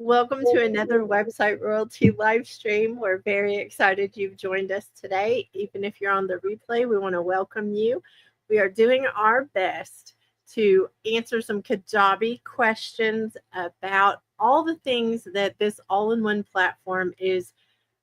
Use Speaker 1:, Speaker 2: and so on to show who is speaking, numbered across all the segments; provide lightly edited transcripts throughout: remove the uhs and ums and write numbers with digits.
Speaker 1: Welcome to another Website Royalty live stream. We're very excited you've joined us today. Even if you're on the replay, we want to welcome you. We are doing our best to answer some Kajabi questions about all the things that this all in one platform is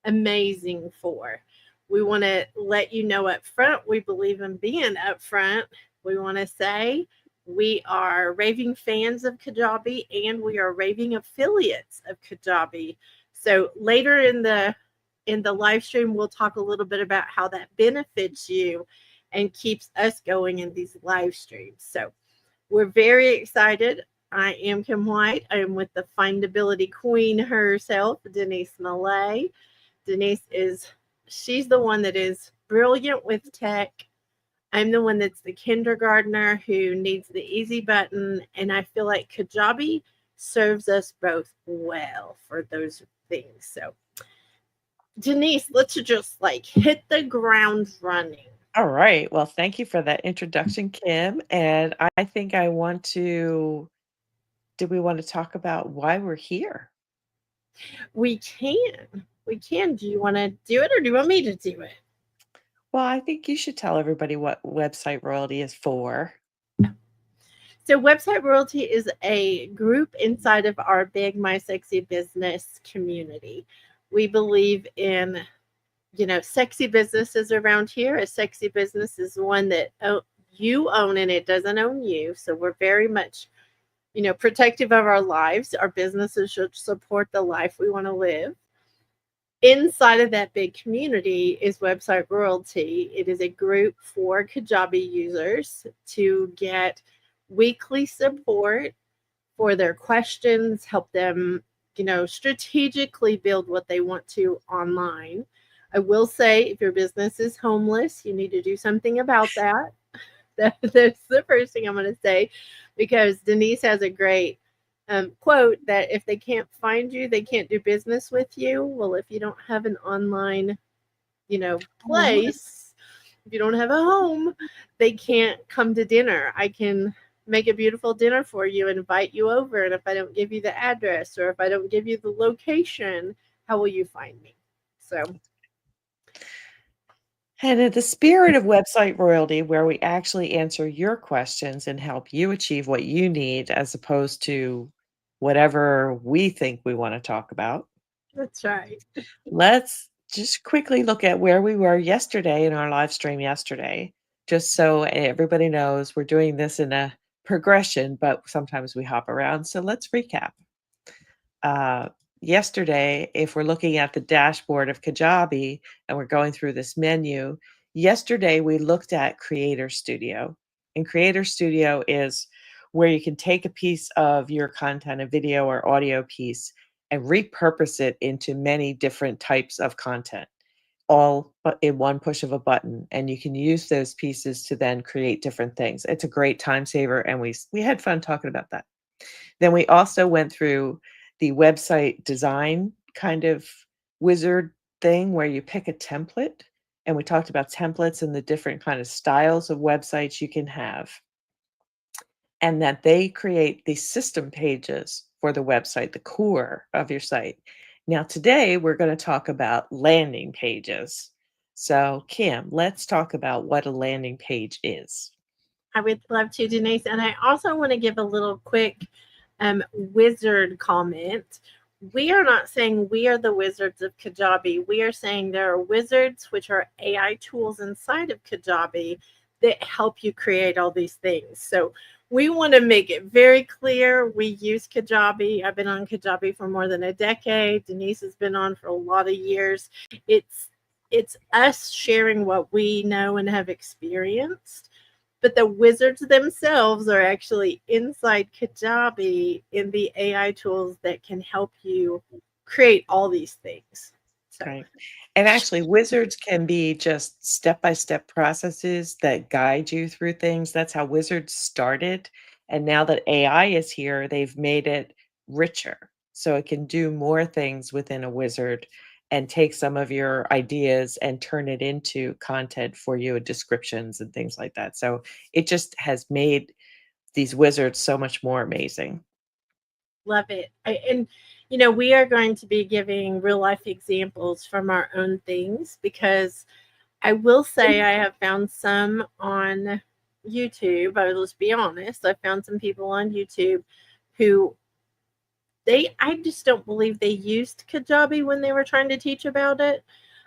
Speaker 1: amazing for. We want to let you know up front, we believe in being upfront. We want to say we are raving fans of Kajabi and we are raving affiliates of Kajabi. So later in the live stream, we'll talk a little bit about how that benefits you and keeps us going in these live streams. So we're very excited. I am Kim White. I am with the findability queen herself, Denise Millay. She's the one that is brilliant with tech. I'm the one that's the kindergartner who needs the easy button. And I feel like Kajabi serves us both well for those things. So, Denise, let's just like hit the ground running.
Speaker 2: All right. Well, thank you for that introduction, Kim. And I think do we want to talk about why we're here?
Speaker 1: We can. We can. Do you want to do it or do you want me to do it?
Speaker 2: Well, I think you should tell everybody what website royalty is for.
Speaker 1: So, Website Royalty is a group inside of our Big My Sexy Business community. We believe in, sexy businesses around here. A sexy business is one that you own and it doesn't own you. So, we're very much, protective of our lives. Our businesses should support the life we want to live. Inside of that big community is Website Royalty. It is a group for Kajabi users to get weekly support for their questions, help them, strategically build what they want to online. I will say if your business is homeless, you need to do something about that. That's the first thing I'm going to say because Denise has a great quote that if they can't find you, they can't do business with you. Well, if you don't have an online, place, if you don't have a home, they can't come to dinner. I can make a beautiful dinner for you and invite you over. And if I don't give you the address or if I don't give you the location, how will you find me? So,
Speaker 2: And in the spirit of website royalty, where we actually answer your questions and help you achieve what you need as opposed to whatever we think we want to talk about,
Speaker 1: that's right.
Speaker 2: let's just quickly look at where we were yesterday in our live stream yesterday, just so everybody knows we're doing this in a progression, but sometimes we hop around. So let's recap. Uh, Yesterday, if we're looking at the dashboard of Kajabi and we're going through this menu, yesterday we looked at Creator Studio. And Creator Studio is where you can take a piece of your content, a video or audio piece, and repurpose it into many different types of content, all in one push of a button. And you can use those pieces to then create different things. It's a great time saver, and we had fun talking about that. Then we also went through the website design kind of wizard thing where you pick a template, and we talked about templates and the different kind of styles of websites you can have, and that they create the system pages for the website, the core of your site. Now, today we're going to talk about landing pages. So, Kim, let's talk about what a landing page is.
Speaker 1: I would love to, Denise. And I also want to give a little quick wizard comment. We are not saying we are the wizards of Kajabi. We are saying there are wizards, which are AI tools inside of Kajabi that help you create all these things. So we want to make it very clear. We use Kajabi. I've been on Kajabi for more than a decade. Denise has been on for a lot of years. It's us sharing what we know and have experienced, but the wizards themselves are actually inside Kajabi in the AI tools that can help you create all these things. So,
Speaker 2: Right. And actually, wizards can be just step by step processes that guide you through things. That's how wizards started. And now that AI is here, they've made it richer. So it can do more things within a wizard and take some of your ideas and turn it into content for you, descriptions and things like that. So it just has made these wizards so much more amazing.
Speaker 1: Love it. And, we are going to be giving real life examples from our own things because I will say I have found some on YouTube. I will just be honest. I found some people on YouTube who I just don't believe they used Kajabi when they were trying to teach about it.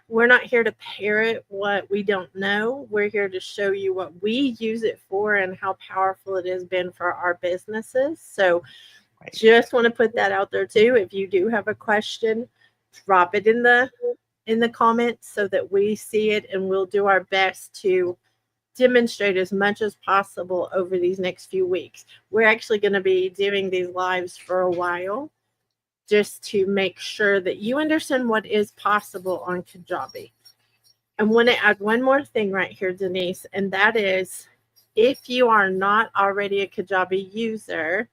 Speaker 1: We're not here to parrot what we don't know. We're here to show you what we use it for and how powerful it has been for our businesses. So
Speaker 2: Right.
Speaker 1: just want to put that out there too. If you do have a question, drop it in the comments so that we see it, and we'll do our best to demonstrate as much as possible over these next few weeks. We're actually going to be doing these lives for a while just to make sure that you understand what is possible on Kajabi. I want to add one more thing right here, Denise, and that is if you are not already a Kajabi user,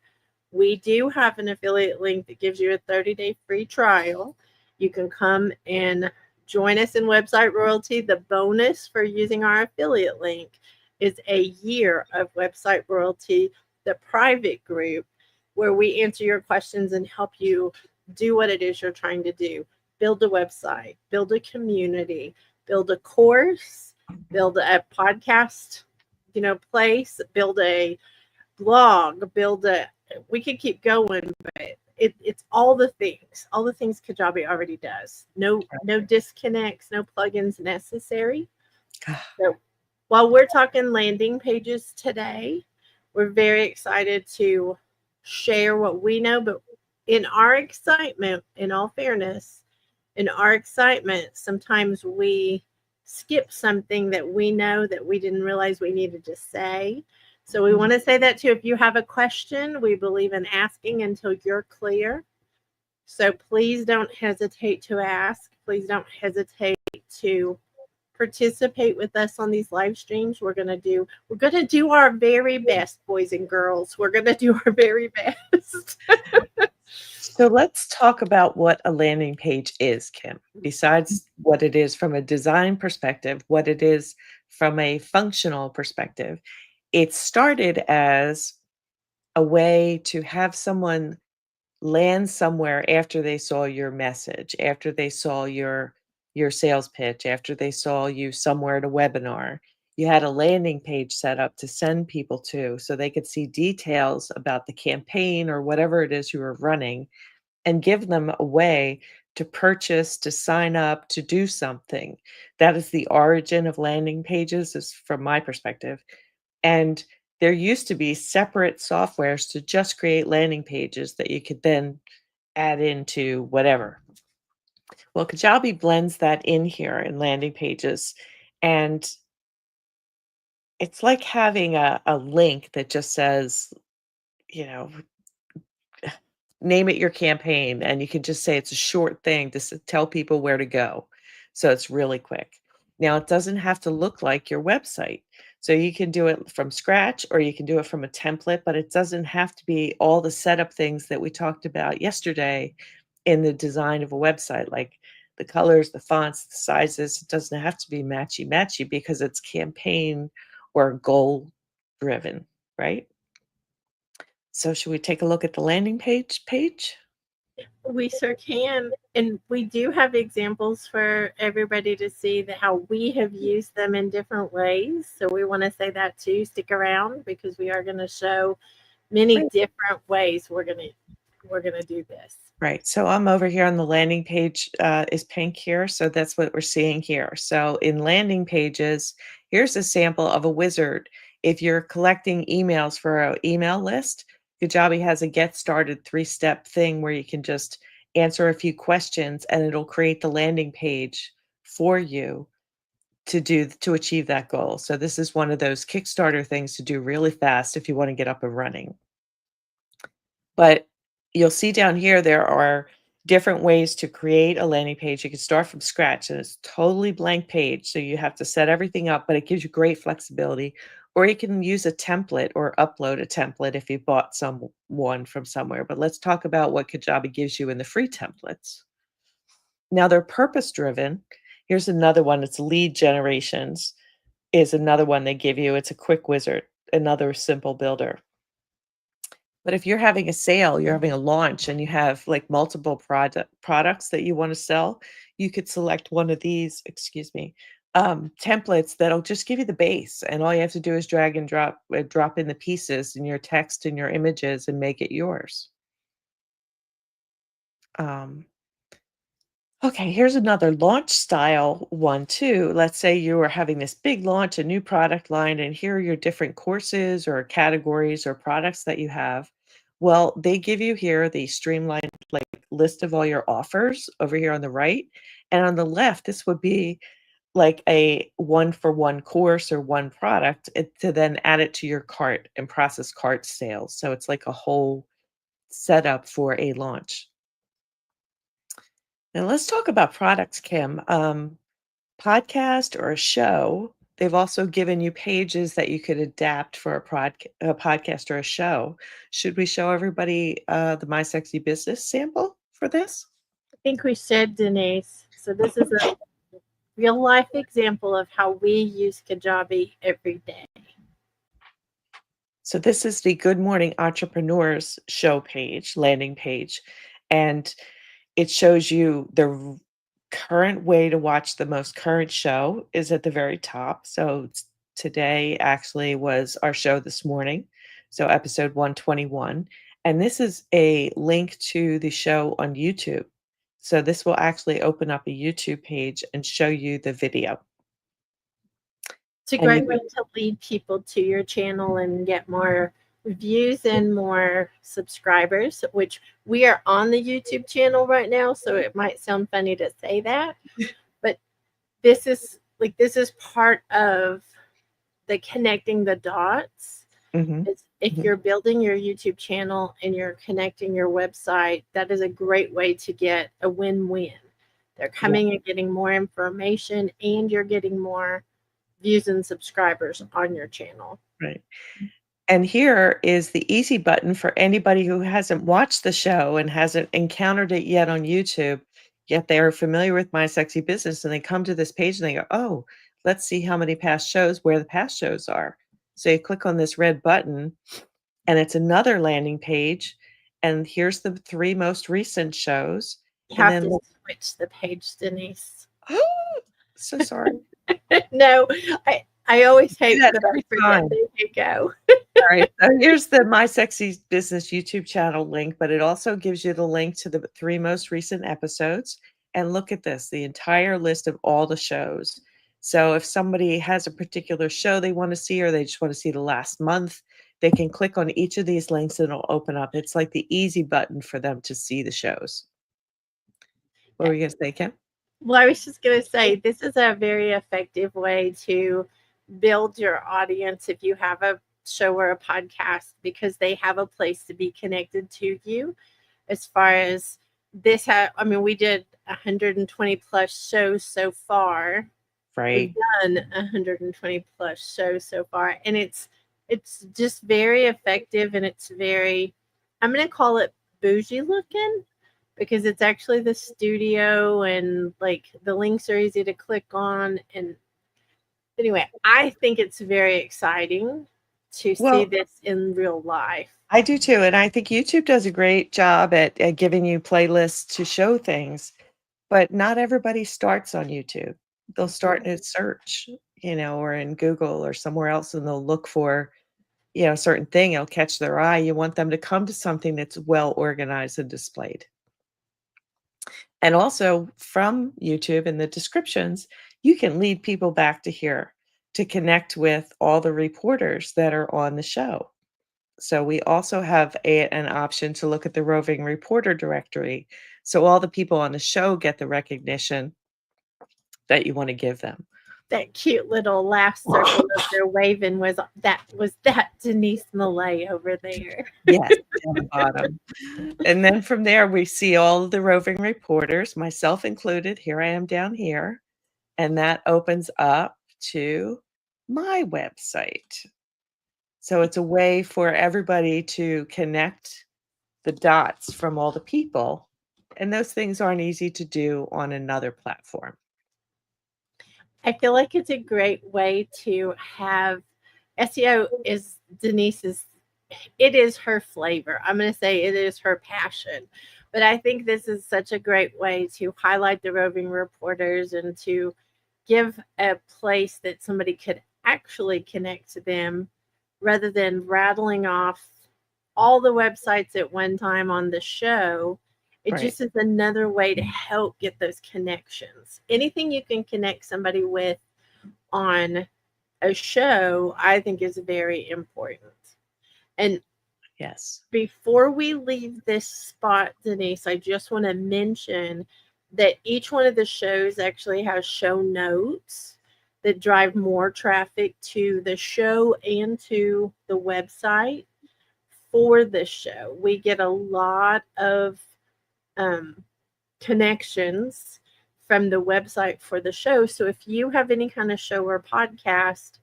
Speaker 1: we do have an affiliate link that gives you a 30-day free trial. You can come and join us in Website Royalty. The bonus for using our affiliate link is a year of Website Royalty, the private group, where we answer your questions and help you do what it is you're trying to do. Build a website, build a community, build a course, build a podcast, place, build a blog, build a we could keep going, but it's all the things Kajabi already does. No disconnects, no plugins necessary. So while we're talking landing pages today, we're very excited to share what we know, but in our excitement, in all fairness, in our excitement, sometimes we skip something that we know that we didn't realize we needed to say. So we want to say that too. If you have a question, we believe in asking until you're clear. So please don't hesitate to ask. Please don't hesitate to participate with us on these live streams. We're going to do our very best, boys and girls. We're going to do our very best.
Speaker 2: So let's talk about what a landing page is, Kim. Besides what it is from a design perspective, what it is from a functional perspective. It started as a way to have someone land somewhere after they saw your message, after they saw your sales pitch, after they saw you somewhere at a webinar. You had a landing page set up to send people to so they could see details about the campaign or whatever it is you were running and give them a way to purchase, to sign up, to do something. That is the origin of landing pages, is from my perspective. And there used to be separate softwares to just create landing pages that you could then add into whatever. Well, Kajabi blends that in here in landing pages. And it's like having a link that just says, you know, name it your campaign, and you can just say it's a short thing to tell people where to go. So it's really quick. Now, it doesn't have to look like your website. So you can do it from scratch or you can do it from a template, but it doesn't have to be all the setup things that we talked about yesterday in the design of a website, like the colors, the fonts, the sizes. It doesn't have to be matchy matchy because it's campaign or goal driven, right? So should we take a look at the landing page?
Speaker 1: We sure can. And we do have examples for everybody to see how we have used them in different ways. So we want to say that too. Stick around because we are going to show many
Speaker 2: Right.
Speaker 1: different ways we're gonna do this.
Speaker 2: Right. So I'm over here on the landing page, is pink here. So that's what we're seeing here. So in landing pages, here's a sample of a wizard. If you're collecting emails for an email list, Kajabi has a get started 3-step thing where you can just answer a few questions and it'll create the landing page for you to achieve that goal. So this is one of those Kickstarter things to do really fast if you want to get up and running. But you'll see down here, there are different ways to create a landing page. You can start from scratch and it's totally blank page. So you have to set everything up, but it gives you great flexibility. Or you can use a template or upload a template if you bought one from somewhere. But let's talk about what Kajabi gives you in the free templates. Now they're purpose driven. Here's another one. It's lead generations is another one they give you. It's a quick wizard, another simple builder. But if you're having a sale, you're having a launch, and you have like multiple products that you want to sell, you could select one of these, excuse me, templates that'll just give you the base, and all you have to do is drag and drop in the pieces and your text and your images and make it yours. Um, Okay, here's another launch style one too. Let's say you are having this big launch, a new product line, and here are your different courses or categories or products that you have. Well, they give you here the streamlined like list of all your offers over here on the right. And on the left, this would be like a one for one course or one product to then add it to your cart and process cart sales. So it's like a whole setup for a launch. Now let's talk about products, Kim. Podcast or a show, they've also given you pages that you could adapt for a podcast or a show. Should we show everybody the My Sexy Business sample for this?
Speaker 1: I think we should, Denise. So this is a real life example of how we use Kajabi every day.
Speaker 2: So this is the Good Morning Entrepreneurs show page, landing page, and it shows you the current way to watch the most current show is at the very top. So today actually was our show this morning. So episode 121. And this is a link to the show on YouTube. So this will actually open up a YouTube page and show you the video.
Speaker 1: It's a
Speaker 2: And
Speaker 1: great way to lead people to your channel and get more views and more subscribers, which we are on the YouTube channel right now. So it might sound funny to say that, but this is part of the connecting the dots.
Speaker 2: Mhm,
Speaker 1: If
Speaker 2: mhm,
Speaker 1: you're building your YouTube channel and you're connecting your website, that is a great way to get a win-win. They're
Speaker 2: yeah,
Speaker 1: coming and getting more information, and you're getting more views and subscribers on your channel.
Speaker 2: right. And here is the easy button for anybody who hasn't watched the show and hasn't encountered it yet on YouTube, yet they are familiar with My Sexy Business, and they come to this page and they go, "Oh, let's see how many past shows, where the past shows are." So you click on this red button, and it's another landing page, and here's the 3 most recent shows,
Speaker 1: You
Speaker 2: and
Speaker 1: have
Speaker 2: then
Speaker 1: to
Speaker 2: look.
Speaker 1: switch the page, Denise.
Speaker 2: So sorry.
Speaker 1: No, I always
Speaker 2: Do
Speaker 1: hate
Speaker 2: that
Speaker 1: that I
Speaker 2: every
Speaker 1: forget.
Speaker 2: time.
Speaker 1: There you go.
Speaker 2: Alright, so here's the My Sexy Business YouTube channel link, but it also gives you the link to the 3 most recent episodes, and look at this, the entire list of all the shows. So if somebody has a particular show they wanna see or they just wanna see the last month, they can click on each of these links and it'll open up. It's like the easy button for them to see the shows. What were you gonna say, Kim?
Speaker 1: Well, I was just going to say this is a very effective way to build your audience if you have a show or a podcast, because they have a place to be connected to you. As far as this, I mean, we did 120 plus shows so far. We've
Speaker 2: Right.
Speaker 1: done 120 plus shows so far, and it's just very effective, and it's very, I'm going to call it bougie looking, because it's actually the studio, and like the links are easy to click on. And anyway, I think it's very exciting to see
Speaker 2: Well,
Speaker 1: this in real life.
Speaker 2: I do too, and I think YouTube does a great job at giving you playlists to show things. But not everybody starts on YouTube. They'll start in a search, or in Google or somewhere else, and they'll look for, a certain thing. It'll catch their eye. You want them to come to something that's well organized and displayed. And also from YouTube in the descriptions, you can lead people back to here to connect with all the reporters that are on the show. So we also have an option to look at the roving reporter directory. So all the people on the show get the recognition that you want to give them.
Speaker 1: That cute little laugh circle that they're waving was that Denise Millay over there.
Speaker 2: Yes, down the bottom. And then from there, we see all of the roving reporters, myself included. Here I am down here. And that opens up to my website. So it's a way for everybody to connect the dots from all the people. And those things aren't easy to do on another platform.
Speaker 1: I feel like it's a great way to have SEO is Denise's it is her flavor. I'm going to say it is her passion. But I think this is such a great way to highlight the roving reporters and to give a place that somebody could actually connect to them rather than rattling off all the websites at one time on the show. It
Speaker 2: Right.
Speaker 1: just is another way to help get those connections. Anything you can connect somebody with on a show, I think is very important. And
Speaker 2: Yes.
Speaker 1: before we leave this spot, Denise, I just want to mention that each one of the shows actually has show notes that drive more traffic to the show and to the website for the show. We get a lot of um, connections from the website for the show. So if you have any kind of show or podcast,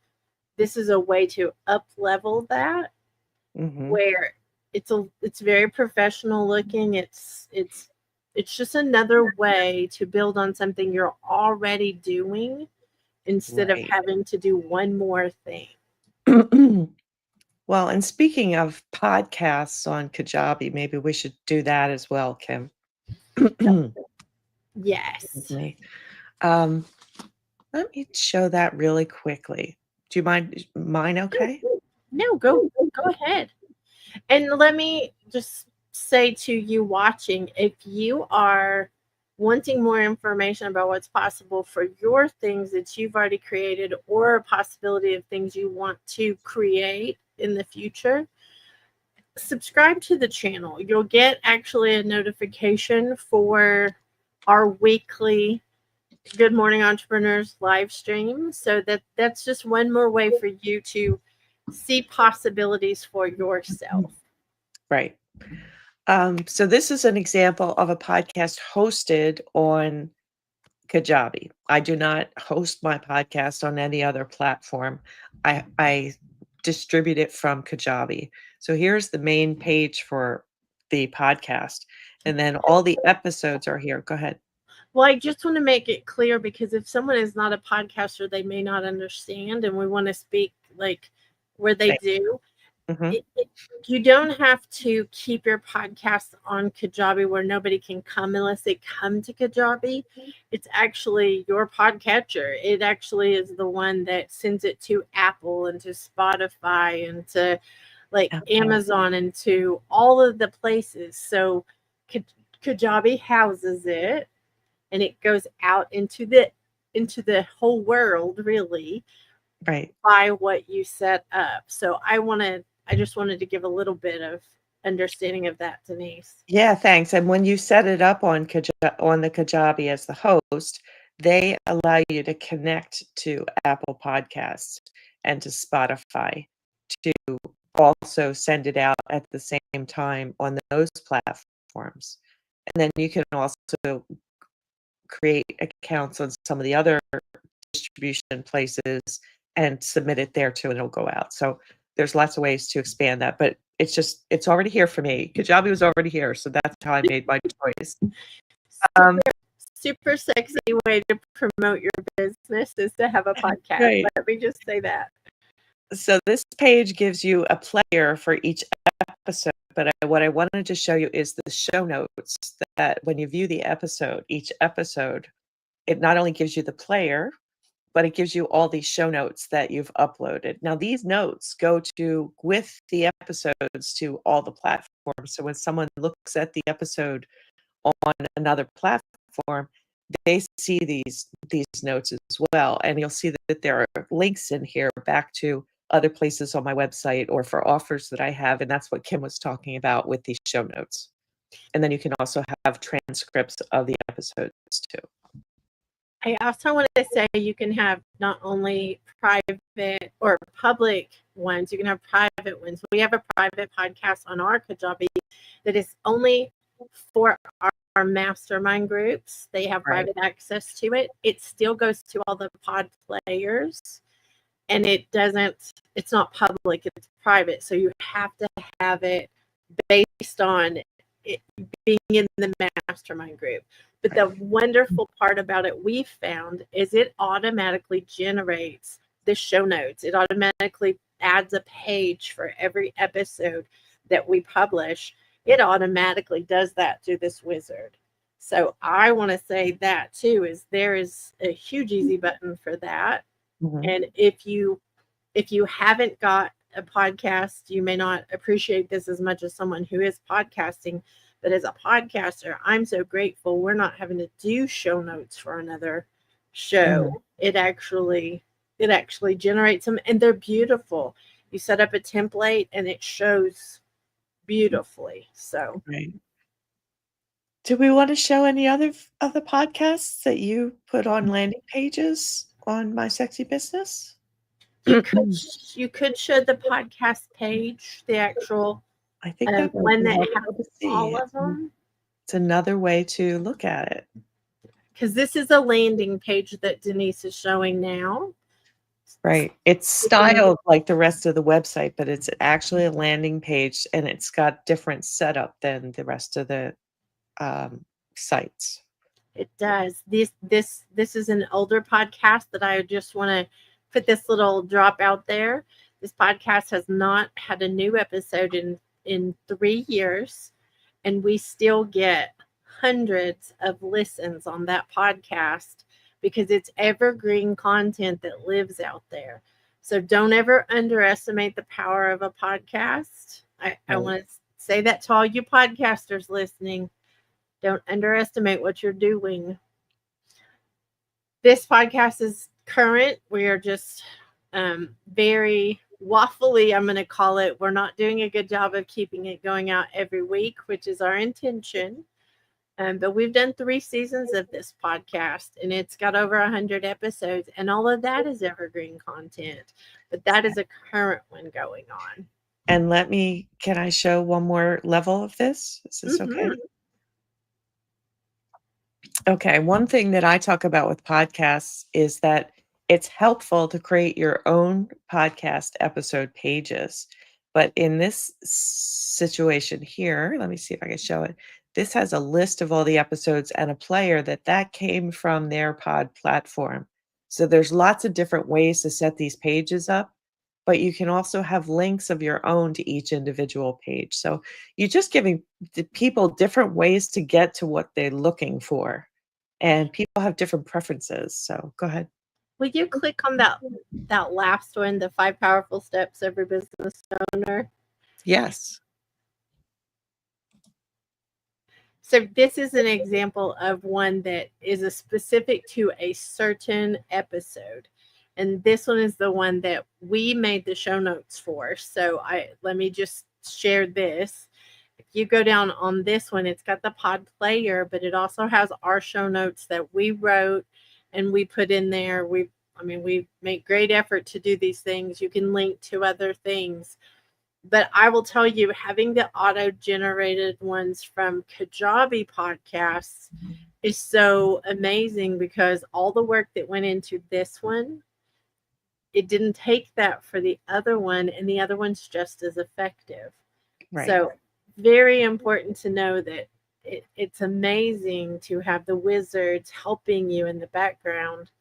Speaker 1: this is a way to up level that
Speaker 2: Hmm.
Speaker 1: where it's very professional looking. It's just another way to build on something you're already doing instead of
Speaker 2: Right.
Speaker 1: having to do one more thing.
Speaker 2: Well, and speaking of podcasts on Kajabi, maybe we should do that as well, Kim. Excuse
Speaker 1: Yes.
Speaker 2: me. Um, Let me show that really quickly. Do you mind? Mine okay?
Speaker 1: No, go ahead. And let me just say to you watching, if you are wanting more information about what's possible for your things that you've already created or a possibility of things you want to create in the future, subscribe to the channel. You'll get actually a notification for our weekly Good Morning Entrepreneurs live stream. So that's just one more way for you to see possibilities for yourself.
Speaker 2: Right. So this is an example of a podcast hosted on Kajabi. I do not host my podcast on any other platform. I distribute it from Kajabi. So here's the main page for the podcast, and then all the episodes are here. Go ahead.
Speaker 1: Well, I just want to make it clear because if someone is not a podcaster, they may not understand, and we want to speak like where they
Speaker 2: Thank
Speaker 1: do.
Speaker 2: Mhm.
Speaker 1: You don't have to keep your podcast on Kajabi where nobody can come unless they come to Kajabi. It's actually your podcatcher. It actually is the one that sends it to Apple and to Spotify and to like
Speaker 2: Okay.
Speaker 1: Amazon and to all of the places. So Kajabi houses it and it goes out into the whole world really
Speaker 2: Right.
Speaker 1: by what you set up. So I just wanted to give a little bit of understanding of that, Denise.
Speaker 2: Yeah, thanks. And when you set it up on on the Kajabi as the host, they allow you to connect to Apple Podcasts and to Spotify to also send it out at the same time on those platforms. And then you can also create accounts on some of the other distribution places and submit it there too, and it'll go out. So there's lots of ways to expand that, but it's already here for me. Kajabi was already here, so that's how I made my choice. Um,
Speaker 1: Super, super sexy way to promote your business is to have a podcast.
Speaker 2: right.
Speaker 1: Let me just say that.
Speaker 2: So this page gives you a player for each episode, but what I wanted to show you is the show notes that when you view the episode, each episode, it not only gives you the player, but it gives you all these show notes that you've uploaded. Now, these notes go to with the episodes to all the platforms. So when someone looks at the episode on another platform, they see these notes as well. And you'll see that there are links in here back to other places on my website or for offers that I have. And that's what Kim was talking about with these show notes. And then you can also have transcripts of the episodes too.
Speaker 1: I also want to say you can have not only private or public ones, you can have private ones. We have a private podcast on our Kajabi that is only for our mastermind groups. They have
Speaker 2: Right.
Speaker 1: private access to it. It still goes to all the pod players and it's not public, it's private. So you have to have it based on it being in the mastermind group. But
Speaker 2: Right.
Speaker 1: the wonderful part about it we found is it automatically generates the show notes. It automatically adds a page for every episode that we publish, it automatically does that through this wizard. So I want to say that too is there is a huge easy button for that.
Speaker 2: Mhm.
Speaker 1: And if you haven't got a podcast, you may not appreciate this as much as someone who is podcasting. But as a podcaster, I'm so grateful we're not having to do show notes for another show.
Speaker 2: Mhm.
Speaker 1: It actually generates them, and they're beautiful. You set up a template and it shows beautifully. So
Speaker 2: Right. Do we want to show any other podcasts that you put on landing pages on My Sexy Business?
Speaker 1: you could you could show the podcast page, the actual
Speaker 2: I think that might
Speaker 1: one
Speaker 2: be
Speaker 1: that has
Speaker 2: helpful to see.
Speaker 1: all of them.
Speaker 2: It's another way to look at it.
Speaker 1: Because this is a landing page that Denise is showing now.
Speaker 2: Right. It's styled like the rest of the website, but it's actually a landing page and it's got different setup than the rest of the sites.
Speaker 1: It does. This is an older podcast that I just want to put this little drop out there. This podcast has not had a new episode in 3 years, and we still get hundreds of listens on that podcast because it's evergreen content that lives out there. So don't ever underestimate the power of a podcast. I
Speaker 2: Right.
Speaker 1: want to say that to all you podcasters listening. Don't underestimate what you're doing. This podcast is current. We are just very waffly, I'm going to call it. We're not doing a good job of keeping it going out every week, which is our intention. But we've done 3 seasons of this podcast, and it's got over 100 episodes, and all of that is evergreen content. But that is a current one going on.
Speaker 2: And can I show one more level of this? Is this okay? Okay, one thing that I talk about with podcasts is that it's helpful to create your own podcast episode pages. But in this situation here, let me see if I can show it. This has a list of all the episodes and a player that came from their pod platform. So there's lots of different ways to set these pages up, but you can also have links of your own to each individual page. So you're just giving the people different ways to get to what they're looking for. And people have different preferences. So go ahead.
Speaker 1: Will you click on that last one, the 5 powerful steps every business owner?
Speaker 2: Yes.
Speaker 1: So this is an example of one that is a specific to a certain episode. And this one is the one that we made the show notes for. So let me just share this. If you go down on this one, it's got the pod player, but it also has our show notes that we wrote and we put in there. We make great effort to do these things. You can link to other things. But I will tell you, having the auto-generated ones from Kajabi podcasts is so amazing because all the work that went into this one, it didn't take that for the other one, and the other one's just as effective.
Speaker 2: Right.
Speaker 1: So very important to know that it's amazing to have the wizards helping you in the background.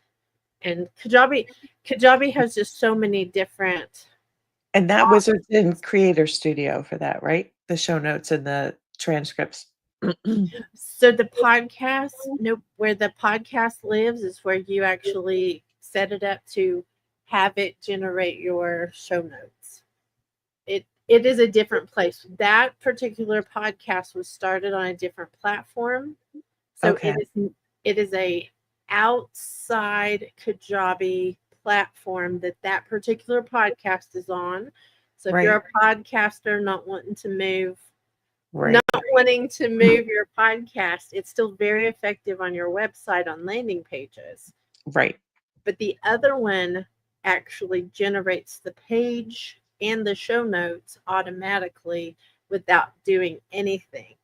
Speaker 1: And Kajabi has just so many different.
Speaker 2: And that wizard's in Creator Studio for that, right? The show notes and the transcripts.
Speaker 1: So the podcast, nope, where the podcast lives is where you actually set it up to have it generate your show notes. It is a different place. That particular podcast was started on a different platform. So
Speaker 2: Okay.
Speaker 1: it is a outside Kajabi platform that particular podcast is on. So if you're a podcaster not wanting to move,
Speaker 2: Right.
Speaker 1: not wanting to move your podcast, it's still very effective on your website on landing pages.
Speaker 2: Right.
Speaker 1: But the other one actually generates the page and the show notes automatically without doing anything.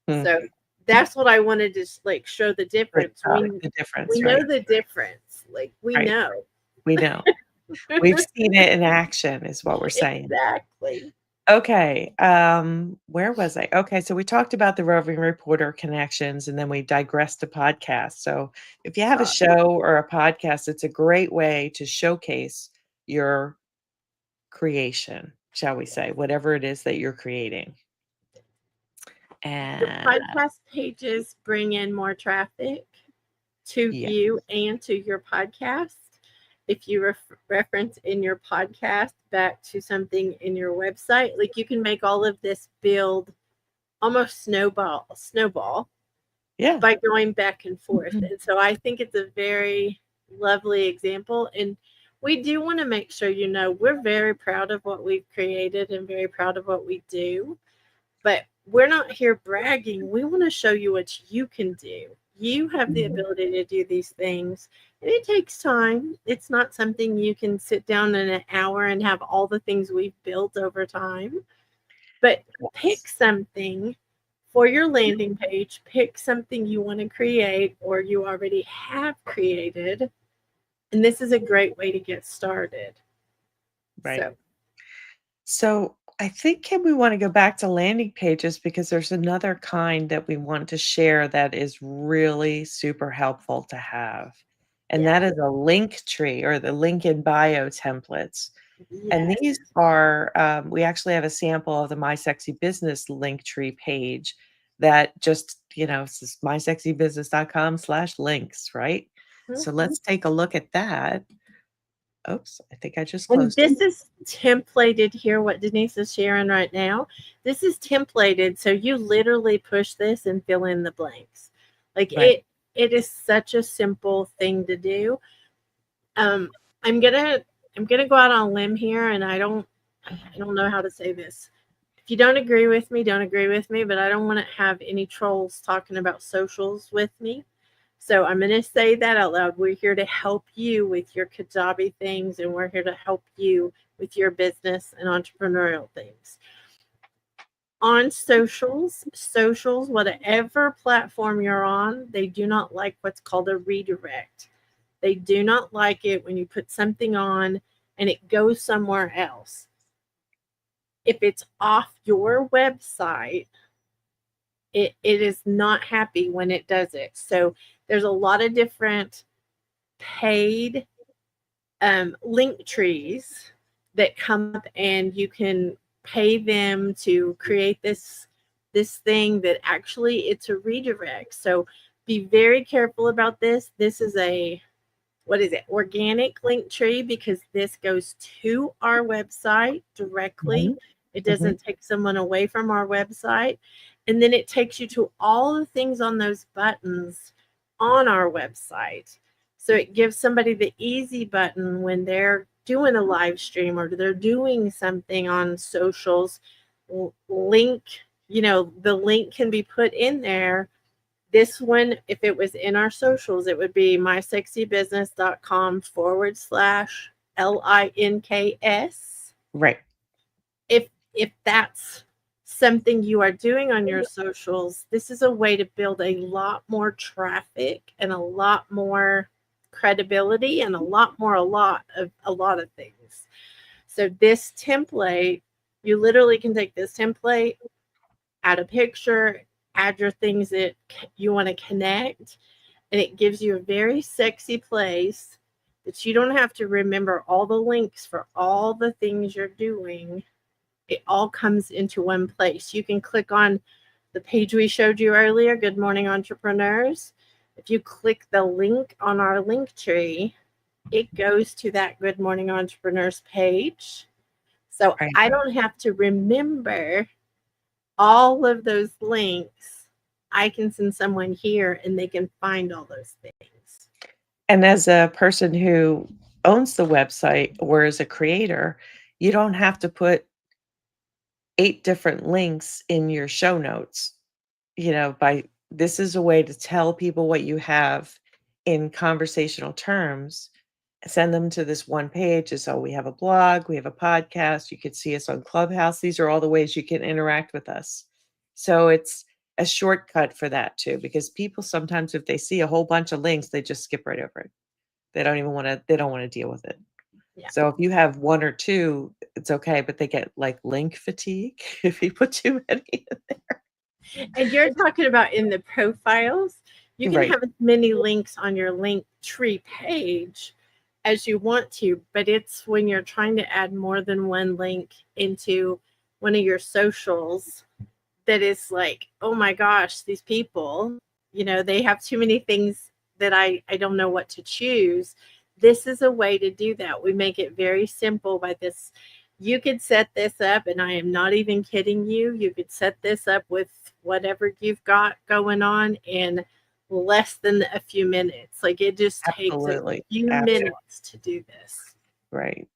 Speaker 1: So that's what I wanted to show the difference.
Speaker 2: The difference.
Speaker 1: We know the difference. We know.
Speaker 2: We know. We've seen it in action is what we're saying.
Speaker 1: Exactly.
Speaker 2: Okay. Where was I? Okay, so we talked about the roving reporter connections and then we digressed to podcasts. So if you have a show or a podcast, it's a great way to showcase your creation, shall we say, whatever it is that you're creating.
Speaker 1: Your
Speaker 2: And
Speaker 1: podcast pages bring in more traffic to
Speaker 2: yeah,
Speaker 1: you and to your podcast. If you reference in your podcast back to something in your website, like you can make all of this build almost snowball
Speaker 2: yeah,
Speaker 1: by going back and forth. And so I think it's a very lovely example. And we do want to make sure you know we're very proud of what we've created and very proud of what we do. But we're not here bragging. We want to show you what you can do. You have the
Speaker 2: Mhm.
Speaker 1: ability to do these things, and it takes time. It's not something you can sit down in an hour and have all the things we've built over time. But pick
Speaker 2: Yes.
Speaker 1: something for your landing page, pick something you want to create or you already have created. And this is a great way to get started.
Speaker 2: Right.
Speaker 1: So,
Speaker 2: So I think we want to go back to landing pages because there's another kind that we want to share that is really super helpful to have. And
Speaker 1: yeah.
Speaker 2: that is a link tree or the link in bio templates. And
Speaker 1: Yes.
Speaker 2: these are, we actually have a sample of the My Sexy Business link tree page that just, says mysexybusiness.com/links, right? So
Speaker 1: Mhm.
Speaker 2: let's take a look at that. Oops, I think I just
Speaker 1: And
Speaker 2: closed it.
Speaker 1: this is templated here, what Denise is sharing right now. This is templated. So you literally push this and fill in the blanks. Like
Speaker 2: Right.
Speaker 1: it is such a simple thing to do. Um, I'm gonna I'm gonna go out on a limb here, and I don't know how to say this. If you don't agree with me, don't agree with me, but I don't want to have any trolls talking about socials with me. So I'm going to say that out loud. We're here to help you with your Kajabi things, and we're here to help you with your business and entrepreneurial things. On socials, whatever platform you're on, they do not like what's called a redirect. They do not like it when you put something on and it goes somewhere else. If it's off your website, it is not happy when it does it. So there's a lot of different paid link trees that come up, and you can pay them to create this thing that actually it's a redirect. So be very careful about this. This is a what is it? Organic link tree, because this goes to our website directly.
Speaker 2: Mhm,
Speaker 1: It
Speaker 2: mhm.
Speaker 1: doesn't take someone away from our website. And then it takes you to all the things on those buttons on our website. So it gives somebody the easy button when they're doing a live stream or they're doing something on socials. Link, the link can be put in there. This one, if it was in our socials, it would be mysexybusiness.com/links.
Speaker 2: Right.
Speaker 1: If that's something you are doing on your socials, this is a way to build a lot more traffic and a lot more credibility and a lot of things. So this template, you literally can take this template, add a picture, add your things that you want to connect, and it gives you a very sexy place that you don't have to remember all the links for all the things you're doing. It all comes into one place. You can click on the page we showed you earlier, Good Morning Entrepreneurs. If you click the link on our link tree, it goes to that Good Morning Entrepreneurs page. So
Speaker 2: Right.
Speaker 1: I don't have to remember all of those links. I can send someone here and they can find all those things.
Speaker 2: And as a person who owns the website or as a creator, you don't have to put 8 different links in your show notes. By this is a way to tell people what you have in conversational terms, send them to this one page. And so we have a blog, we have a podcast, you could see us on Clubhouse. These are all the ways you can interact with us. So it's a shortcut for that too, because people sometimes, if they see a whole bunch of links, they just skip right over it. They don't want to deal with it.
Speaker 1: Yeah.
Speaker 2: So if you have 1 or 2, it's okay, but they get like link fatigue if you put too many.
Speaker 1: And you're talking about in the profiles, you can
Speaker 2: Right.
Speaker 1: have as many links on your link tree page, as you want to, but it's when you're trying to add more than one link into one of your socials that is like, oh my gosh, these people, they have too many things that I don't know what to choose. This is a way to do that. We make it very simple by this. You could set this up, and I am not even kidding you. You could set this up with whatever you've got going on in less than a few minutes. Like it just takes a
Speaker 2: Absolutely.
Speaker 1: few
Speaker 2: Absolutely.
Speaker 1: minutes to do this.
Speaker 2: Right.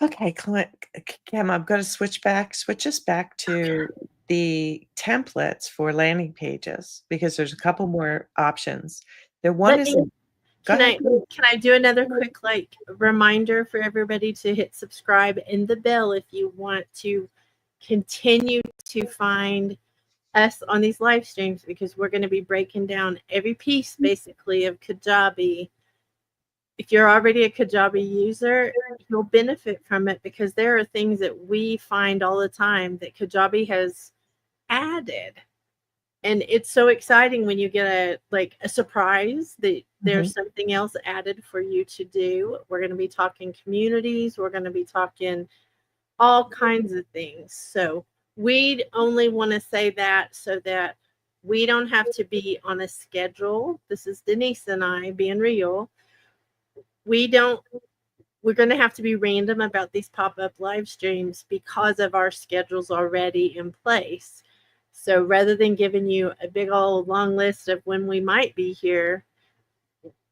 Speaker 2: Okay, Kim, I'm going to switch us back to the templates for landing pages because there's a couple more options. The one
Speaker 1: Let
Speaker 2: is,
Speaker 1: me
Speaker 2: go
Speaker 1: Can
Speaker 2: ahead.
Speaker 1: I can I do another quick like reminder for everybody to hit subscribe and the bell if you want to continue to find us on these live streams, because we're going to be breaking down every piece basically of Kajabi. If you're already a Kajabi user, you'll benefit from it because there are things that we find all the time that Kajabi has added, and it's so exciting when you get a surprise that
Speaker 2: Mhm.
Speaker 1: there's something else added for you to do. We're going to be talking communities, we're going to be talking all kinds of things. So we only want to say that so that we don't have to be on a schedule. This is Denise and I being real. We don't We're going to have to be random about these pop-up live streams because of our schedules already in place. So rather than giving you a big old long list of when we might be here,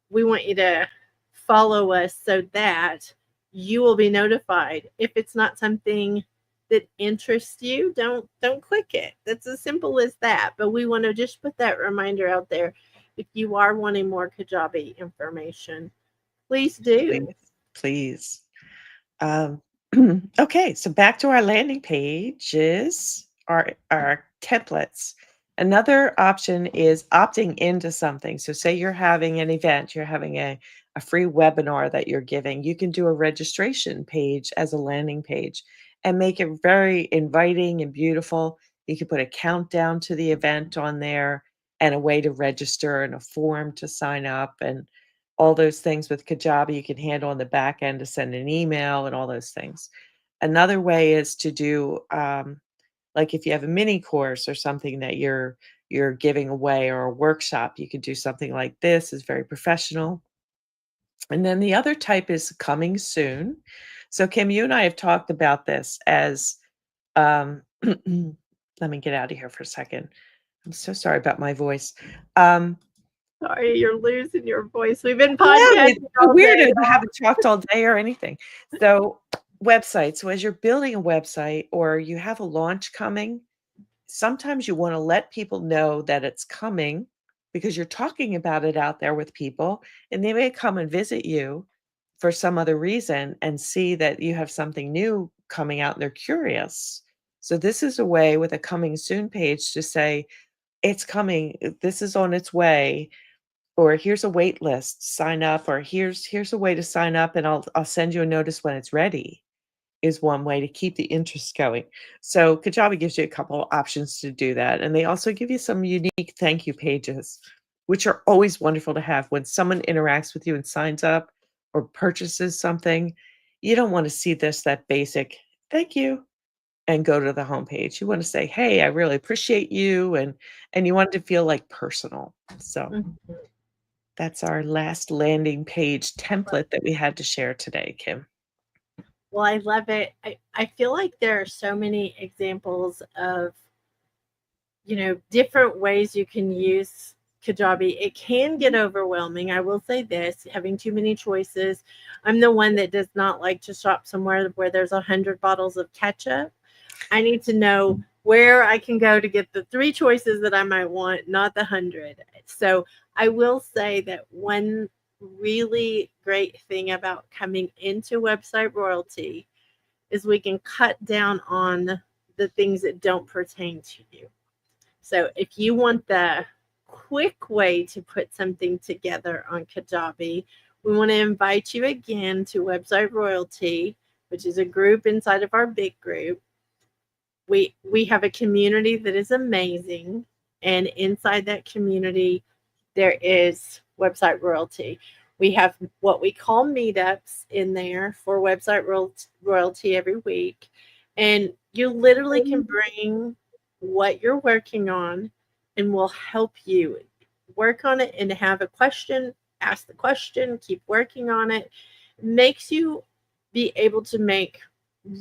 Speaker 1: we want you to follow us so that you will be notified. If it's not something that interests you, don't click it. That's as simple as that. But we want to just put that reminder out there. If you are wanting more Kajabi information, please do.
Speaker 2: Please, please. Um, okay, so back to our landing pages, our templates. Another option is opting into something. So say you're having an event, you're having a free webinar that you're giving. You can do a registration page as a landing page and make it very inviting and beautiful. You can put a countdown to the event on there and a way to register and a form to sign up and all those things with Kajabi you can handle on the back end to send an email and all those things. Another way is to do like if you have a mini course or something that you're giving away or a workshop, you could do something like this. Is very professional. And then the other type is coming soon. So Kim, you and I have talked about this as let me get out of here for a second. I'm so sorry about my voice. Um,
Speaker 1: Sorry, you're losing your voice. We've been
Speaker 2: Yeah,
Speaker 1: podcasting
Speaker 2: it's so
Speaker 1: all
Speaker 2: weird
Speaker 1: day
Speaker 2: that you
Speaker 1: long.
Speaker 2: haven't talked all day or anything. So, websites. So, as you're building a website or you have a launch coming, sometimes you want to let people know that it's coming because you're talking about it out there with people, and they may come and visit you for some other reason and see that you have something new coming out and they're curious. So, this is a way with a coming soon page to say, it's coming, this is on its way, or here's a wait list, sign up, or here's a way to sign up and I'll send you a notice when it's ready, is one way to keep the interest going. So Kajabi gives you a couple options to do that. And they also give you some unique thank you pages, which are always wonderful to have when someone interacts with you and signs up or purchases something. You don't want to see that basic thank you and go to the homepage. You want to say, hey, I really appreciate you, and you want it to feel like personal. So
Speaker 1: Mhm.
Speaker 2: that's our last landing page template that we had to share today, Kim.
Speaker 1: Well, I love it. I feel like there are so many examples of, different ways you can use Kajabi. It can get overwhelming. I will say this, having too many choices. I'm the one that does not like to shop somewhere where there's 100 bottles of ketchup. I need to know where I can go to get the three choices that I might want, not the 100. So I will say that one really great thing about coming into website royalty is we can cut down on the things that don't pertain to you. So if you want the quick way to put something together on Kajabi, we want to invite you again to Website Royalty, which is a group inside of our big group. We have a community that is amazing, and inside that community there is Website Royalty. We have what we call meetups in there for website royalty every week. And you literally can bring what you're working on and we'll help you work on it and have a question, ask the question, keep working on it. Makes you be able to make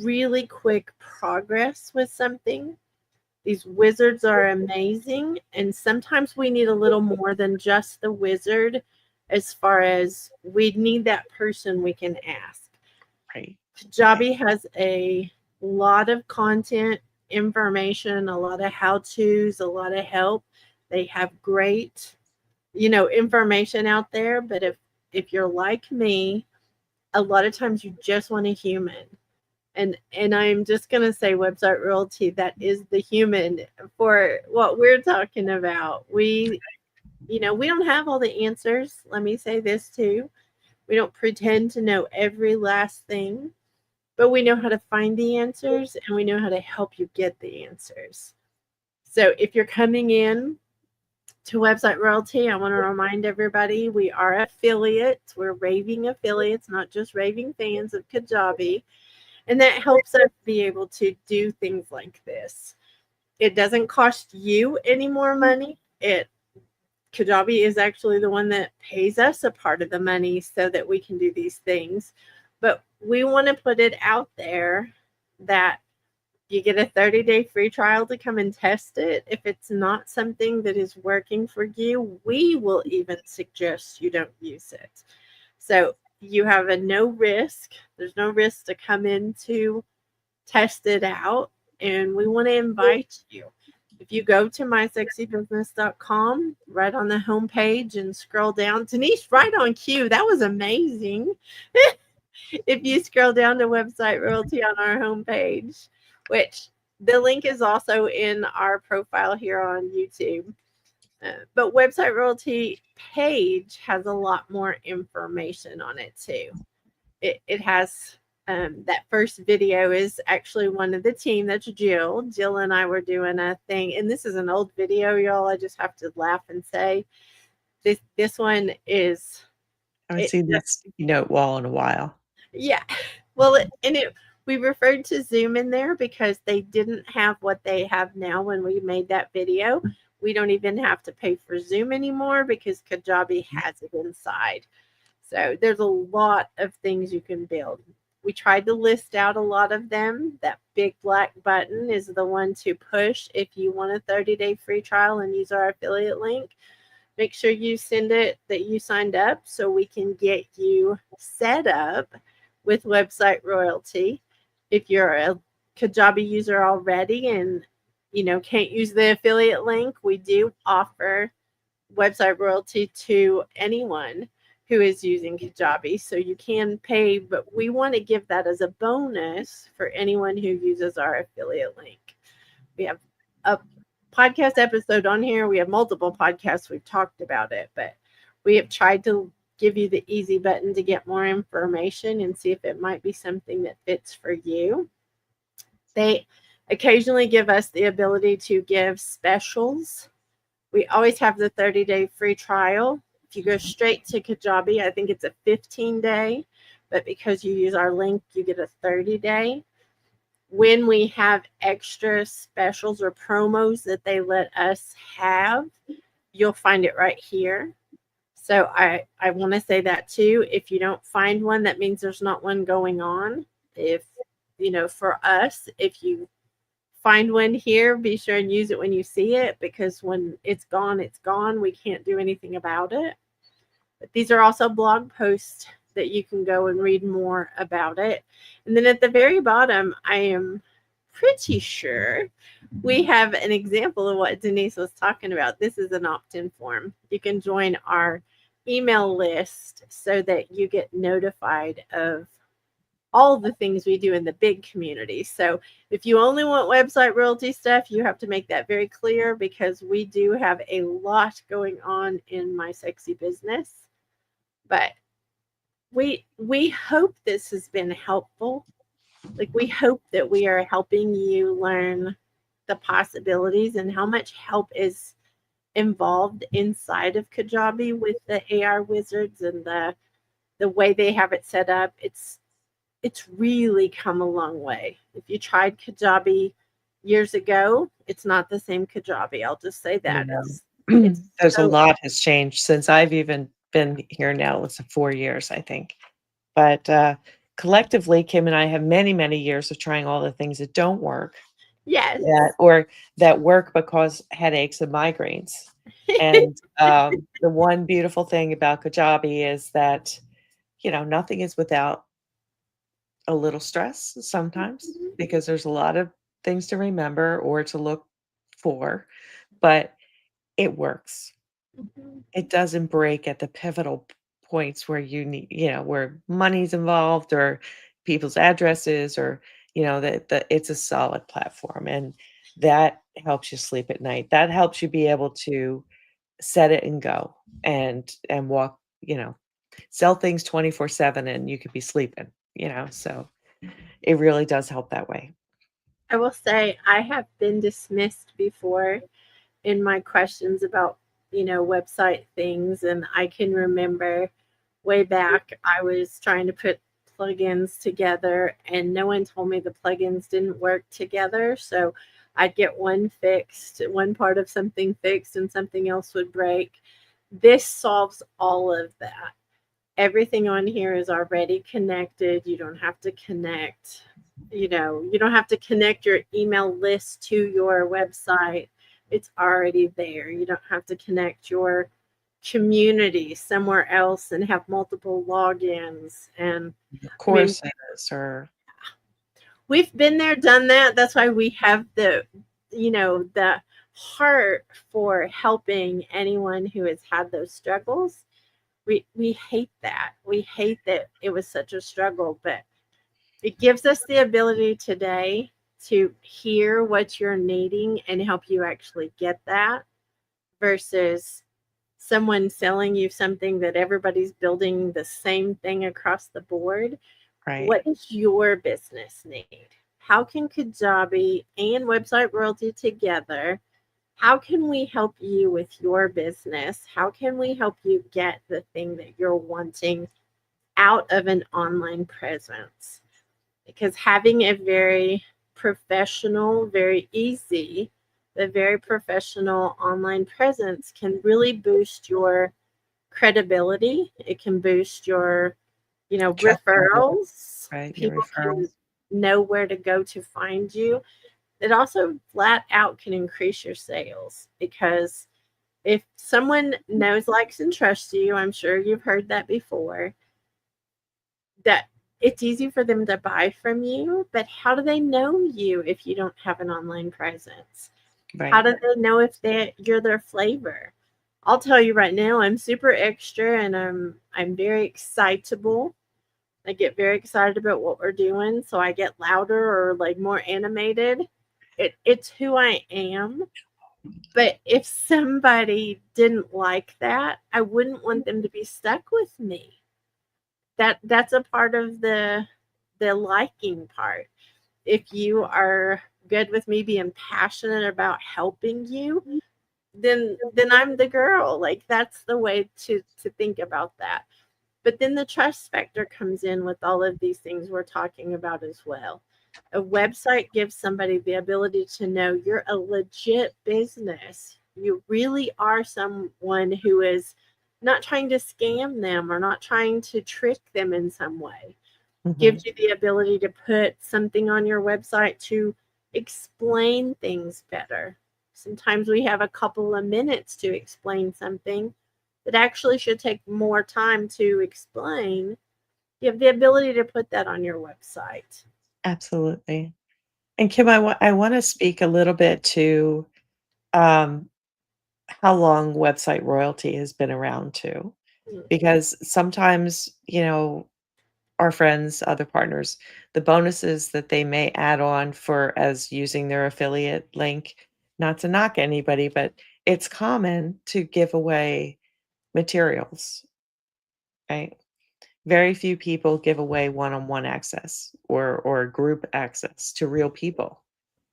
Speaker 1: really quick progress with something. These wizards are amazing, and sometimes we need a little more than just the wizard as far as we need that person we can ask.
Speaker 2: Right.
Speaker 1: Kajabi has a lot of content, information, a lot of how-tos, a lot of help. They have great, information out there, but if you're like me, a lot of times you just want a human. And I'm just going to say website royalty, that is the human for what we're talking about. We don't have all the answers. Let me say this too. We don't pretend to know every last thing, but we know how to find the answers and we know how to help you get the answers. So if you're coming in to website royalty, I want to remind everybody we are affiliates. We're raving affiliates, not just raving fans of Kajabi. And that helps us be able to do things like this. It doesn't cost you any more money. Kajabi is actually the one that pays us a part of the money so that we can do these things. But we want to put it out there that you get a 30-day free trial to come and test it. If it's not something that is working for you, we will even suggest you don't use it. So you have a no risk. There's no risk to come in to test it out. And we want to invite you. If you go to mysexybusiness.com, right on the homepage and scroll down, Denise, right on cue. That was amazing. If you scroll down to website royalty on our homepage, which the link is also in our profile here on YouTube. But website royalty page has a lot more information on it too. It has that first video is actually one of the team. That's Jill. Jill and I were doing a thing, and this is an old video, y'all. I just have to laugh and say this one is
Speaker 2: I haven't
Speaker 1: it.
Speaker 2: seen that sticky note wall in a while.
Speaker 1: Yeah. Well, we referred to Zoom in there because they didn't have what they have now when we made that video. We don't even have to pay for Zoom anymore because Kajabi has it inside. So there's a lot of things you can build. We tried to list out a lot of them. That big black button is the one to push if you want a 30-day free trial and use our affiliate link. Make sure you send it that you signed up so we can get you set up with website royalty. If you're a Kajabi user already and can't use the affiliate link, we do offer website royalty to anyone who is using Kajabi. So you can pay, but we want to give that as a bonus for anyone who uses our affiliate link. We have a podcast episode on here. We have multiple podcasts. We've talked about it, but we have tried to give you the easy button to get more information and see if it might be something that fits for you. They occasionally give us the ability to give specials. We always have the 30-day free trial. If you go straight to Kajabi, I think it's a 15-day, but because you use our link, you get a 30-day. When we have extra specials or promos that they let us have, you'll find it right here. So I want to say that too. If you don't find one, that means there's not one going on. If, for us, if you find one here, be sure and use it when you see it, because when it's gone, it's gone. We can't do anything about it. But these are also blog posts that you can go and read more about it. And then at the very bottom, I am pretty sure we have an example of what Denise was talking about. This is an opt-in form. You can join our email list so that you get notified of all the things we do in the big community. So if you only want website royalty stuff, you have to make that very clear, because we do have a lot going on in My Sexy Business. But we hope this has been helpful. Like, we hope that we are helping you learn the possibilities and how much help is involved inside of Kajabi with the AR wizards and the the way they have it set up, it's really come a long way. If you tried Kajabi years ago, it's not the same Kajabi. I'll just say that.
Speaker 2: No.
Speaker 1: It's
Speaker 2: There's a
Speaker 1: so
Speaker 2: lot has changed since I've even been here now. It's 4 years, I think. But, collectively, Kim and I have many, many years of trying all the things that don't work,
Speaker 1: yes.
Speaker 2: that work but cause headaches and migraines. And, the one beautiful thing about Kajabi is that, nothing is without a little stress sometimes because there's a lot of things to remember or to look for, but it works.
Speaker 1: Mhm.
Speaker 2: It doesn't break at the pivotal points where you need, where money's involved or people's addresses or, that it's a solid platform and that helps you sleep at night. That helps you be able to set it and go and walk, sell things 24/7 and you could be sleeping, so it really does help that way.
Speaker 1: I will say I have been dismissed before in my questions about, website things. And I can remember way back, I was trying to put plugins together, and no one told me the plugins didn't work together. So I'd get one fixed, one part of something fixed, and something else would break. This solves all of that. Everything on here is already connected. You don't have to connect, you don't have to connect your email list to your website. It's already there. You don't have to connect your community somewhere else and have multiple logins. And I mean,
Speaker 2: Courses or
Speaker 1: we've been there, done that. That's why we have the heart for helping anyone who has had those struggles. We hate that. We hate that it was such a struggle, but it gives us the ability today to hear what you're needing and help you actually get that versus someone selling you something that everybody's building the same thing across the board.
Speaker 2: right.
Speaker 1: What does your business need? How can Kajabi and Website Royalty together? How can we help you with your business? How can we help you get the thing that you're wanting out of an online presence? Because having a very professional, very easy, but very professional online presence can really boost your credibility. It can boost your,
Speaker 2: Trustworthiness,
Speaker 1: referrals.
Speaker 2: right, your
Speaker 1: People can
Speaker 2: referrals.
Speaker 1: know where to go to find you. It also flat out can increase your sales because if someone knows, likes, and trusts you, I'm sure you've heard that before, that it's easy for them to buy from you. But how do they know you if you don't have an online presence? How
Speaker 2: Right.
Speaker 1: do they know if you're their flavor? I'll tell you right now, I'm super extra and I'm very excitable. I get very excited about what we're doing, so I get louder or like more animated. It's who I am. But if somebody didn't like that, I wouldn't want them to be stuck with me. That's a part of the liking part. If you are good with me being passionate about helping you, then I'm the girl. Like that's the way to think about that. But then the trust factor comes in with all of these things we're talking about as well. A website gives somebody the ability to know you're a legit business. You really are someone who is not trying to scam them or not trying to trick them in some way.
Speaker 2: Mhm.
Speaker 1: Gives you the ability to put something on your website to explain things better. Sometimes we have a couple of minutes to explain something that actually should take more time to explain. You have the ability to put that on your website.
Speaker 2: Absolutely. And Kim, I wanna speak a little bit to, um, how long website royalty has been around too,
Speaker 1: Mm.
Speaker 2: because sometimes, our friends, other partners, the bonuses that they may add on for as using their affiliate link, not to knock anybody, but it's common to give away materials, right? Very few people give away one-on-one access or group access to real people.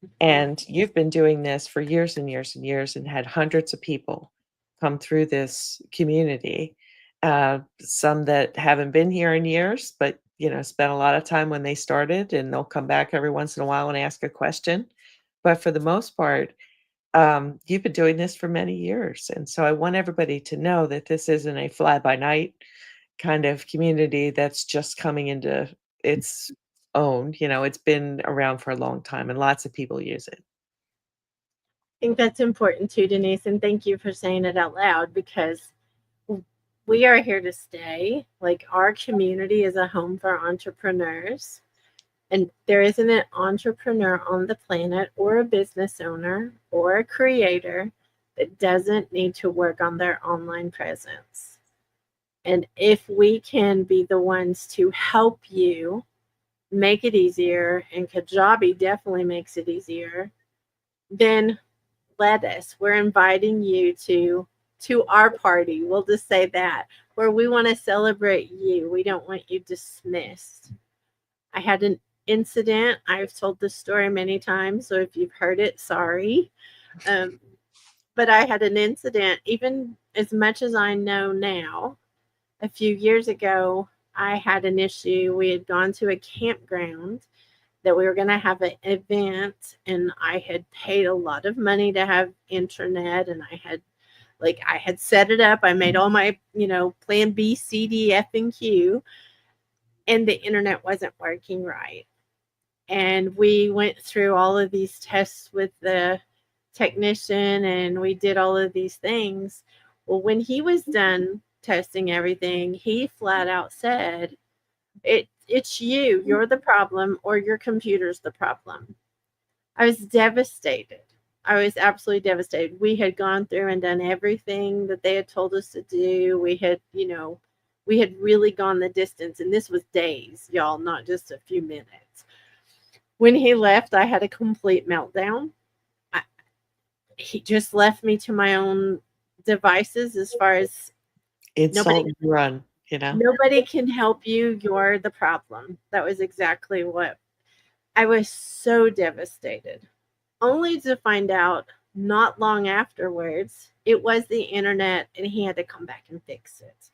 Speaker 1: Mhm.
Speaker 2: And you've been doing this for years and years and years and had hundreds of people come through this community. Some that haven't been here in years, but, spent a lot of time when they started, and they'll come back every once in a while and ask a question. But for the most part, you've been doing this for many years. And so I want everybody to know that this isn't a fly by night kind of community that's just coming into its own. It's been around for a long time and lots of people use it.
Speaker 1: I think that's important too, Denise, and thank you for saying it out loud because we are here to stay. Like our community is a home for entrepreneurs. And there isn't an entrepreneur on the planet or a business owner or a creator that doesn't need to work on their online presence. And if we can be the ones to help you make it easier, and Kajabi definitely makes it easier, then let us. We're inviting you to our party. We'll just say that, where we want to celebrate you. We don't want you dismissed. I had an incident. I've told this story many times, so if you've heard it, sorry. Um, but I had an incident, even as much as I know now. A few years ago, I had an issue. We had gone to a campground that we were going to have an event, and I had paid a lot of money to have internet, and I had set it up. I made all my, plan B, C, D, F, and Q, and the internet wasn't working right. And we went through all of these tests with the technician, and we did all of these things. Well, when he was done testing everything, he flat out said, it's you. You're the problem, or your computer's the problem. I was devastated. I was absolutely devastated. We had gone through and done everything that they had told us to do. We had really gone the distance, and this was days, y'all, not just a few minutes. When he left, I had a complete meltdown. I, he just left me to my own devices as far as
Speaker 2: Insult
Speaker 1: nobody
Speaker 2: and run.
Speaker 1: nobody can help you. You're the problem. That was exactly what I was so devastated. Only to find out not long afterwards it was the internet and he had to come back and fix it.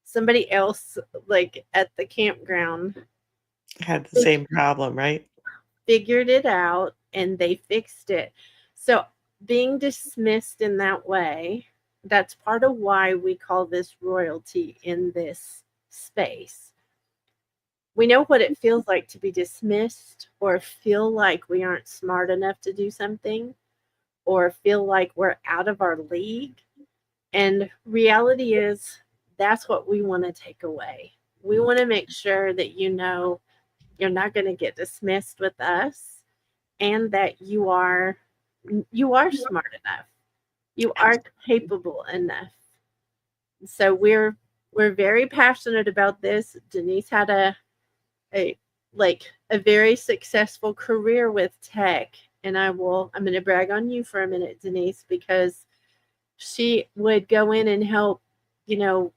Speaker 1: Somebody else, like at the campground,
Speaker 2: Had the same problem, right?
Speaker 1: figured it out and they fixed it. So being dismissed in that way, that's part of why we call this royalty in this space. We know what it feels like to be dismissed or feel like we aren't smart enough to do something or feel like we're out of our league. And reality is that's what we want to take away. We want to make sure that you're not going to get dismissed with us, and that you are smart enough. You are capable enough. So we're very passionate about this. Denise had a a very successful career with tech, and I'm going to brag on you for a minute, Denise, because she would go in and help, you know,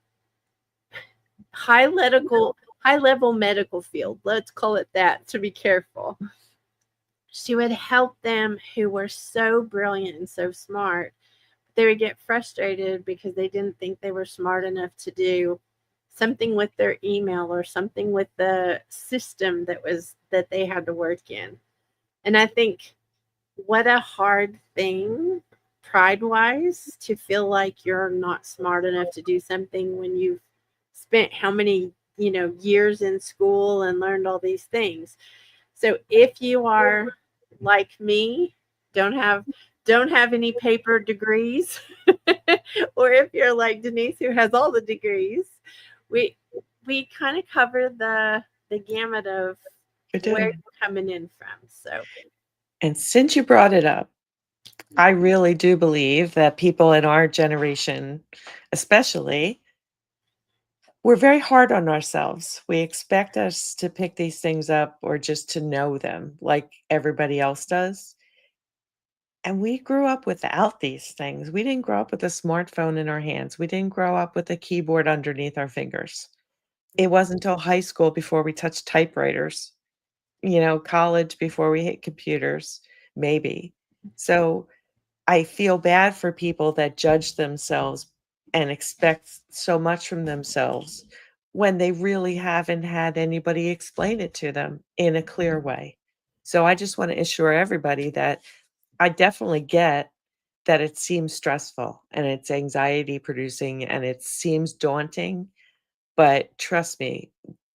Speaker 1: high level medical field. Let's call it that to be careful. She would help them who were so brilliant and so smart. They would get frustrated because they didn't think they were smart enough to do something with their email or something with the system that they had to work in. And I think what a hard thing, pride wise, to feel like you're not smart enough to do something when you've spent how many, years in school and learned all these things. So if you are like me, don't have don't have any paper degrees, or if you're like Denise who has all the degrees, we we kind of cover the gamut of
Speaker 2: I
Speaker 1: where
Speaker 2: do.
Speaker 1: you're coming in from. So
Speaker 2: And since you brought it up, I really do believe that people in our generation, especially, we're very hard on ourselves. We expect us to pick these things up or just to know them like everybody else does. And we grew up without these things. We didn't grow up with a smartphone in our hands. We didn't grow up with a keyboard underneath our fingers. It wasn't until high school before we touched typewriters, college before we hit computers, maybe. So I feel bad for people that judge themselves and expect so much from themselves when they really haven't had anybody explain it to them in a clear way. So I just want to assure everybody that I definitely get that it seems stressful and it's anxiety producing and it seems daunting, but trust me,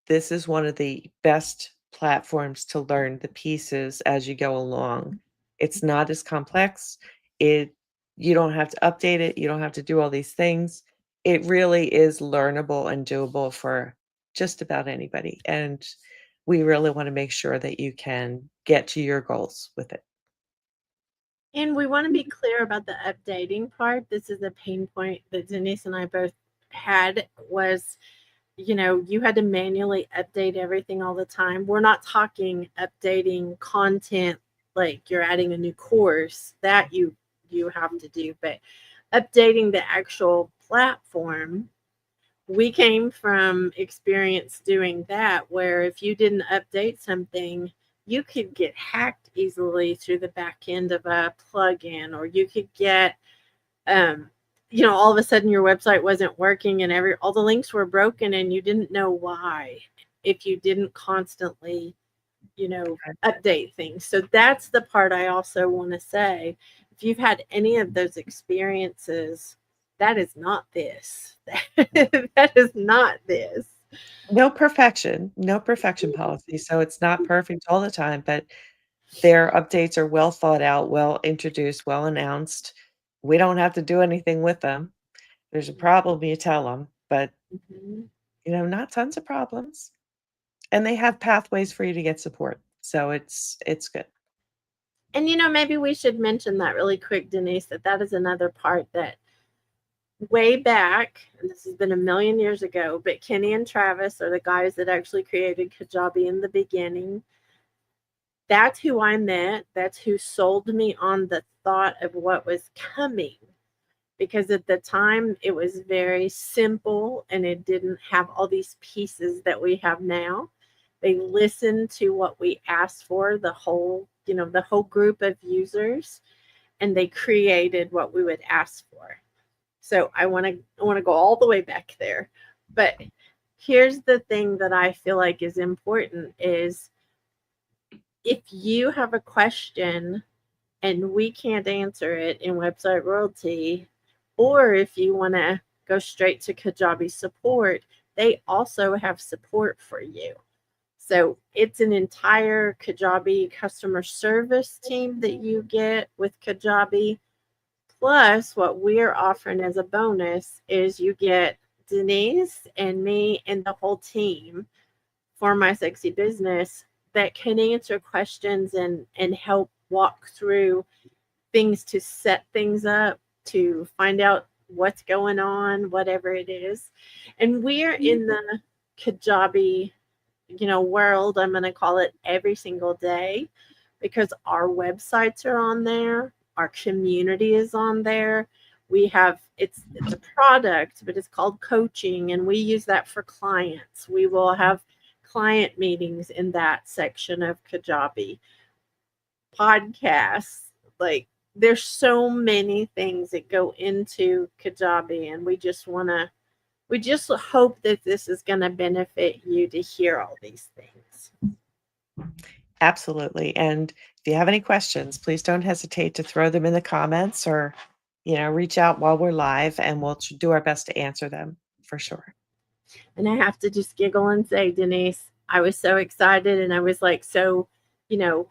Speaker 2: this is one of the best platforms to learn the pieces as you go along. It's not as complex. It You don't have to update it, you don't have to do all these things. It really is learnable and doable for just about anybody. And we really want to make sure that you can get to your goals with it.
Speaker 1: And we want to be clear about the updating part. This is a pain point that Denise and I both had was, you had to manually update everything all the time. We're not talking updating content like you're adding a new course that you have to do, but updating the actual platform. We came from experience doing that where if you didn't update something, you could get hacked easily through the back end of a plugin, or you could get um all of a sudden your website wasn't working and every all the links were broken and you didn't know why if you didn't constantly update things. So that's the part I also want to say. If you've had any of those experiences, that is not this. That is not this.
Speaker 2: No perfection policy. So it's not perfect all the time, but their updates are well thought out, well introduced, well announced. We don't have to do anything with them. There's a problem, you tell them, but
Speaker 1: Mhm.
Speaker 2: not tons of problems. And they have pathways for you to get support. So it's good.
Speaker 1: And maybe we should mention that really quick, Denise, that is another part that way back, and this has been a million years ago, but Kenny and Travis are the guys that actually created Kajabi in the beginning. That's who I met. That's who sold me on the thought of what was coming. Because at the time it was very simple and it didn't have all these pieces that we have now. They listened to what we asked for, the whole group of users, and they created what we would ask for. So I want to go all the way back there. But here's the thing that I feel like is important is if you have a question and we can't answer it in website royalty, or if you want to go straight to Kajabi support, they also have support for you. So it's an entire Kajabi customer service team that you get with Kajabi. Plus, what we're offering as a bonus is you get Denise and me and the whole team for My Sexy Business that can answer questions and help walk through things to set things up, to find out what's going on, whatever it is. And we're in the Kajabi, world, I'm going to call it, every single day because our websites are on there, our community is on there. We have it's a product, but it's called coaching and we use that for clients. We will have client meetings in that section of Kajabi. Podcasts, like there's so many things that go into Kajabi and we just hope that this is going to benefit you to hear all these things.
Speaker 2: Absolutely. And if you have any questions, please don't hesitate to throw them in the comments or, reach out while we're live and we'll do our best to answer them for sure.
Speaker 1: And I have to just giggle and say, Denise, I was so excited and I was like so, you know,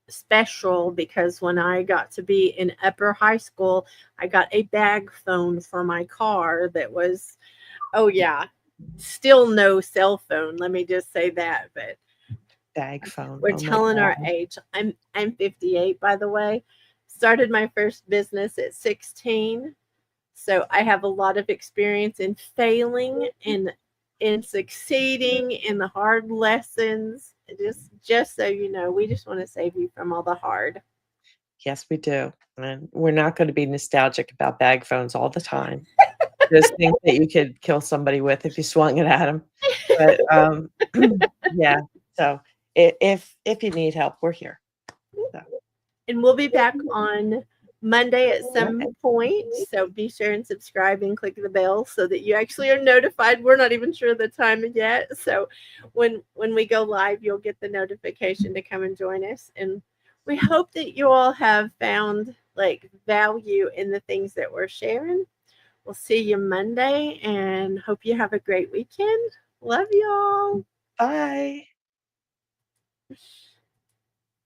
Speaker 1: special because when I got to be in upper high school, I got a bag phone for my car that was, oh yeah, still no cell phone. Let me just say that. But
Speaker 2: Bag phone.
Speaker 1: we're
Speaker 2: Oh my
Speaker 1: telling our
Speaker 2: God.
Speaker 1: age. I'm 58, by the way. Started my first business at 16. So I have a lot of experience in failing and in succeeding in the hard lessons. Just so you know, we just want to save you from all the hard.
Speaker 2: Yes, we do. And we're not going to be nostalgic about bag phones all the time. Just think that you could kill somebody with if you swung it at them. But yeah. So if you need help, we're here. So
Speaker 1: And we'll be back on Monday at
Speaker 2: Okay.
Speaker 1: some point. So be sure and subscribe and click the bell so that you actually are notified. We're not even sure the time yet. So when we go live, you'll get the notification to come and join us. And we hope that you all have found like value in the things that we're sharing. We'll see you Monday and hope you have a great weekend. Love y'all.
Speaker 2: Bye.